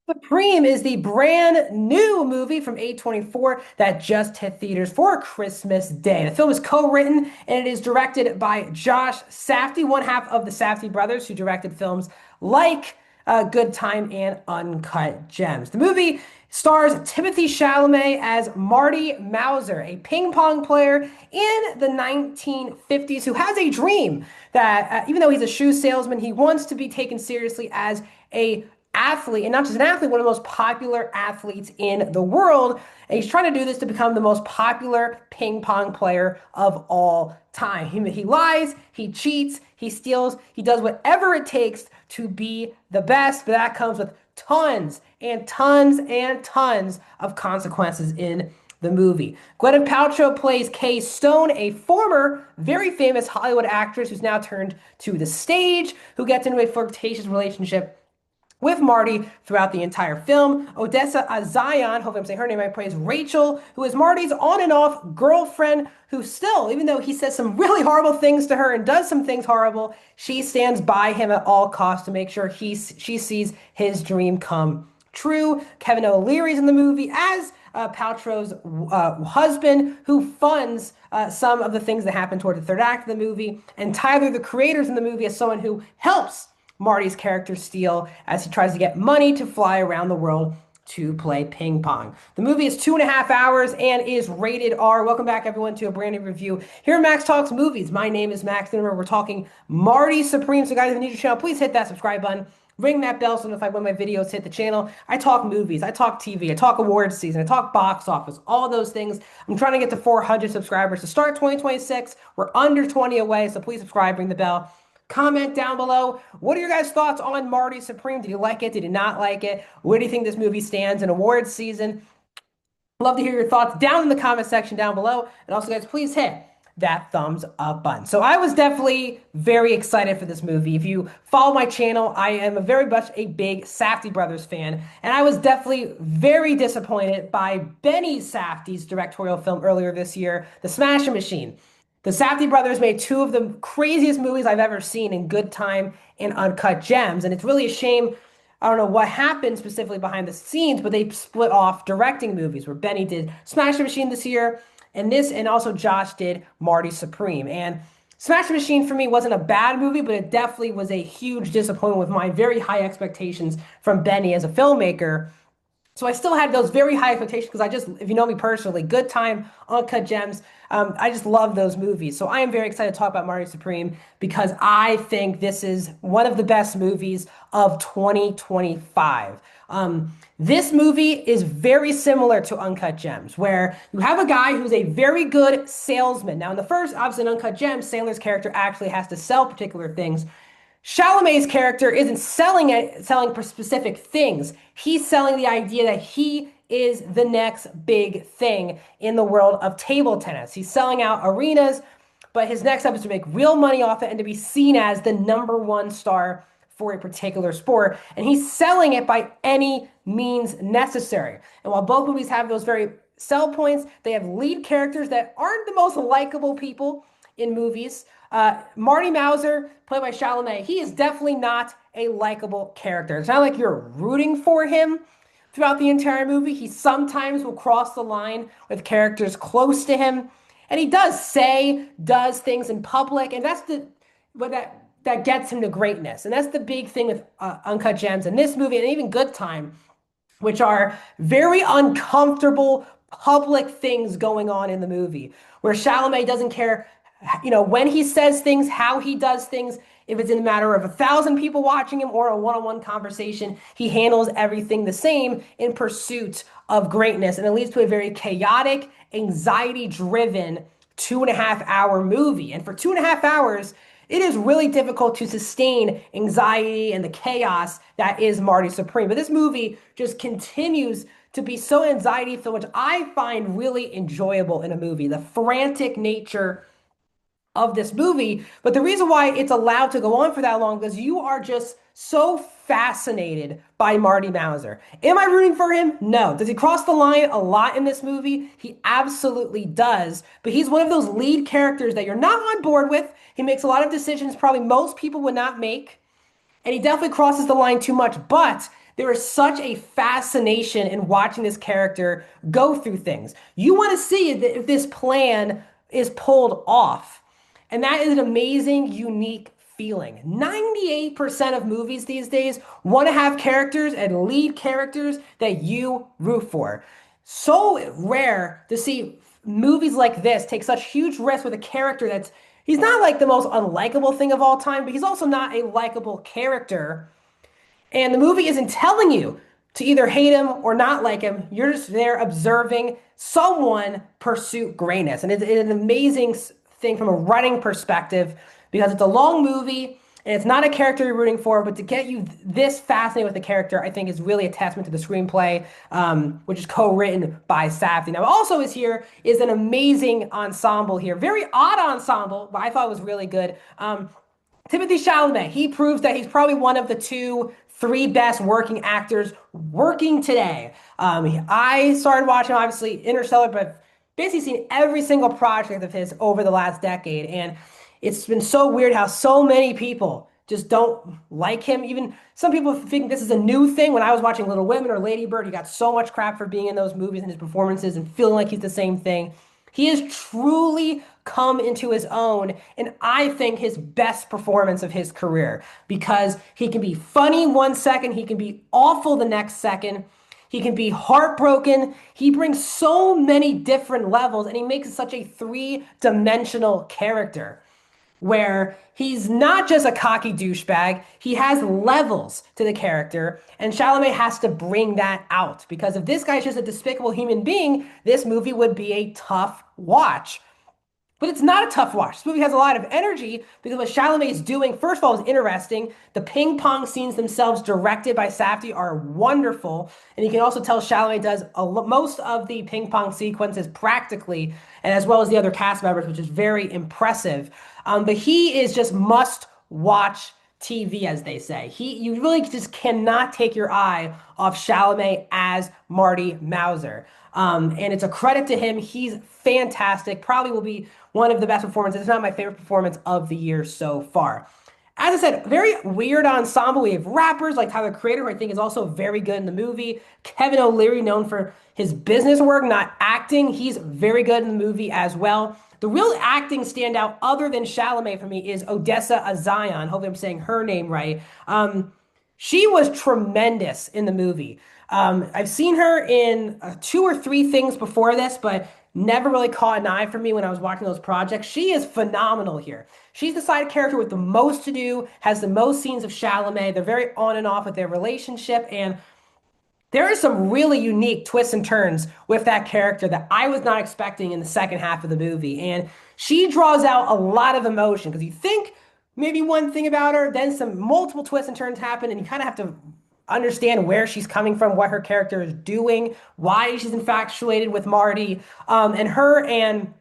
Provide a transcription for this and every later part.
Supreme is the brand new movie from A24 that just hit theaters for Christmas Day. The film is co-written and it is directed by Josh Safdie, one half of the Safdie brothers who directed films like Good Time and Uncut Gems. The movie stars Timothy Chalamet as Marty Mauser, a ping pong player in the 1950s who has a dream that even though he's a shoe salesman, he wants to be taken seriously as a athlete, and not just an athlete, one of the most popular athletes in the world. And he's trying to do this to become the most popular ping pong player of all time. He lies, he cheats, he steals, he does whatever it takes to be the best, but that comes with tons and tons and tons of consequences in the movie. Gwyneth Paltrow plays Kay Stone, a former very famous Hollywood actress who's now turned to the stage, who gets into a flirtatious relationship with Marty throughout the entire film. Odessa Azion, hopefully I'm saying her name right, plays Rachel, who is Marty's on and off girlfriend, who still, even though he says some really horrible things to her and does some things horrible, she stands by him at all costs to make sure she sees his dream come true. Kevin O'Leary's in the movie as Paltrow's husband, who funds some of the things that happen toward the third act of the movie. And Tyler, the creators in the movie, as someone who helps Marty's character steal as he tries to get money to fly around the world to play ping pong. The movie is 2.5 hours and is rated R. Welcome back, everyone, to a brand new review here at Max Talks Movies. My name is Max, and remember, we're talking Marty Supreme. So, guys, if you're new to the channel, please hit that subscribe button. Ring that bell so notified when my videos hit the channel. I talk movies, I talk TV, I talk awards season, I talk box office, all those things. I'm trying to get to 400 subscribers to start 2026. We're under 20 away, so please subscribe, ring the bell. Comment down below. What are your guys' thoughts on Marty Supreme? Did you like it? Did you not like it? Where do you think this movie stands in awards season? Love to hear your thoughts down in the comment section down below. And also, guys, please hit that thumbs up button. So I was definitely very excited for this movie. If you follow my channel, I am a very much a big Safdie brothers fan. And I was definitely very disappointed by Benny Safdie's directorial film earlier this year, The Smashing Machine. The Safdie brothers made two of the craziest movies I've ever seen in Good Time and Uncut Gems. And it's really a shame. I don't know what happened specifically behind the scenes, but they split off directing movies where Benny did Smash the Machine this year and also Josh did Marty Supreme. And Smash the Machine for me wasn't a bad movie, but it definitely was a huge disappointment with my very high expectations from Benny as a filmmaker. So I still had those very high expectations because if you know me personally, Good Time, Uncut Gems, I just love those movies. So I am very excited to talk about Marty Supreme because I think this is one of the best movies of 2025. This movie is very similar to Uncut Gems, where you have a guy who's a very good salesman. Now, in the first, obviously, in Uncut Gems, Sandler's character actually has to sell particular things. Chalamet's character isn't selling specific things. He's selling the idea that he is the next big thing in the world of table tennis. He's selling out arenas, but his next step is to make real money off it and to be seen as the #1 star for a particular sport. And he's selling it by any means necessary. And while both movies have those very sell points, they have lead characters that aren't the most likable people in movies. Marty Mauser, played by Chalamet, he is definitely not a likable character. It's not like you're rooting for him throughout the entire movie. He sometimes will cross the line with characters close to him, and he does things in public, and that's what that gets him to greatness. And that's the big thing with Uncut Gems and this movie, and even Good Time, which are very uncomfortable public things going on in the movie, where Chalamet doesn't care when he says things, how he does things, if it's in a matter of 1,000 people watching him or a one-on-one conversation, he handles everything the same in pursuit of greatness. And it leads to a very chaotic, anxiety-driven 2.5 hour movie. And for 2.5 hours, it is really difficult to sustain anxiety and the chaos that is Marty Supreme. But this movie just continues to be so anxiety-filled, which I find really enjoyable in a movie. The frantic nature of this movie, but the reason why it's allowed to go on for that long is you are just so fascinated by Marty Mauser. Am I rooting for him? No. Does he cross the line a lot in this movie? He absolutely does, but he's one of those lead characters that you're not on board with. He makes a lot of decisions probably most people would not make, and he definitely crosses the line too much, but There is such a fascination in watching this character go through things. You want to see if this plan is pulled off. And that is an amazing, unique feeling. 98% of movies these days want to have characters and lead characters that you root for. So rare to see movies like this take such huge risks with a character that's he's not like the most unlikable thing of all time, but he's also not a likable character. And the movie isn't telling you to either hate him or not like him. You're just there observing someone pursue greatness. And it's an amazing thing from a writing perspective because it's a long movie and it's not a character you're rooting for, but to get you this fascinated with the character, I think is really a testament to the screenplay, which is co-written by Safdie. Now, also is here is an amazing ensemble here. Very odd ensemble, but I thought it was really good. Timothée Chalamet, he proves that he's probably one of the three best working actors working today. I started watching, obviously, Interstellar, but basically seen every single project of his over the last decade. And it's been so weird how so many people just don't like him. Even some people think this is a new thing. When I was watching Little Women or Lady Bird, he got so much crap for being in those movies and his performances and feeling like he's the same thing. He has truly come into his own, and I think his best performance of his career because he can be funny 1 second, he can be awful the next second, he can be heartbroken. He brings so many different levels, and he makes it such a three-dimensional character where he's not just a cocky douchebag, he has levels to the character, and Chalamet has to bring that out because if this guy's just a despicable human being, this movie would be a tough watch. But it's not a tough watch. This movie has a lot of energy because what Chalamet is doing, first of all, is interesting. The ping pong scenes themselves, directed by Safdie, are wonderful. And you can also tell Chalamet does most of the ping pong sequences practically, and as well as the other cast members, which is very impressive. But he is just must watch TV, as they say. You really just cannot take your eye off Chalamet as Marty Mauser. And it's a credit to him. He's fantastic. Probably will be one of the best performances. It's not my favorite performance of the year so far. As I said, very weird ensemble. We have rappers like Tyler Creator, who I think is also very good in the movie. Kevin O'Leary, known for his business work, not acting. He's very good in the movie as well. The real acting standout, other than Chalamet for me, is Odessa Azion. Hopefully I'm saying her name right. She was tremendous in the movie. I've seen her in 2 or 3 things before this, but never really caught an eye for me when I was watching those projects. She is phenomenal here. She's the side character with the most to do, has the most scenes of Chalamet. They're very on and off with their relationship, and there are some really unique twists and turns with that character that I was not expecting in the second half of the movie. And she draws out a lot of emotion because you think maybe one thing about her, then some multiple twists and turns happen, and you kind of have to understand where she's coming from, what her character is doing, why she's infatuated with Marty. And her and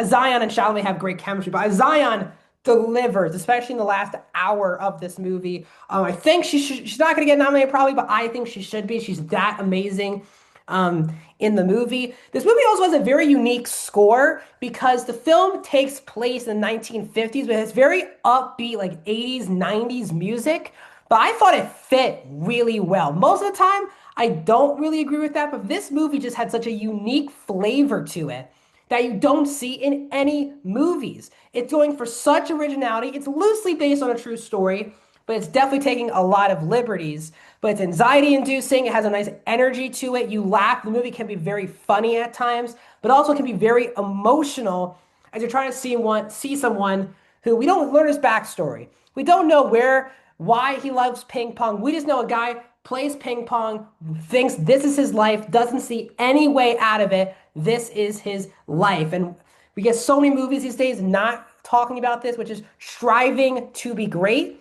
Zion and Chalamet have great chemistry, but Zion delivers, especially in the last hour of this movie. I think she's not going to get nominated probably, but I think she should be. She's that amazing in the movie. This movie also has a very unique score because the film takes place in the 1950s, but it's very upbeat, like 80s, 90s music. But I thought it fit really well. Most of the time, I don't really agree with that, but this movie just had such a unique flavor to it that you don't see in any movies. It's going for such originality. It's loosely based on a true story, but it's definitely taking a lot of liberties. But it's anxiety inducing. It has a nice energy to it. You laugh. The movie can be very funny at times, but also can be very emotional as you're trying to see someone who we don't learn his backstory. We don't know why he loves ping pong. We just know a guy plays ping pong, thinks this is his life, doesn't see any way out of it. This is his life. And we get so many movies these days not talking about this, which is striving to be great.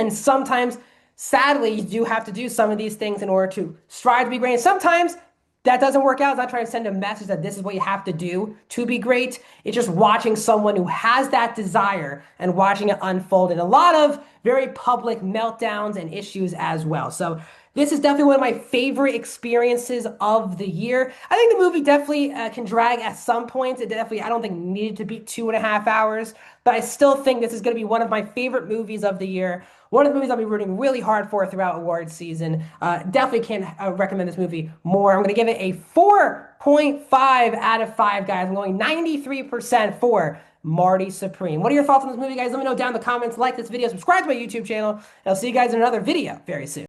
And sometimes, sadly, you do have to do some of these things in order to strive to be great. And sometimes that doesn't work out. It's not trying to send a message that this is what you have to do to be great. It's just watching someone who has that desire and watching it unfold. And a lot of very public meltdowns and issues as well. So this is definitely one of my favorite experiences of the year. I think the movie definitely can drag at some points. It definitely, I don't think, needed to be 2.5 hours, but I still think this is going to be one of my favorite movies of the year. One of the movies I'll be rooting really hard for throughout awards season. Definitely can't recommend this movie more. I'm going to give it a 4.5 out of 5, guys. I'm going 93% for Marty Supreme. What are your thoughts on this movie, guys? Let me know down in the comments. Like this video, subscribe to my YouTube channel, and I'll see you guys in another video very soon.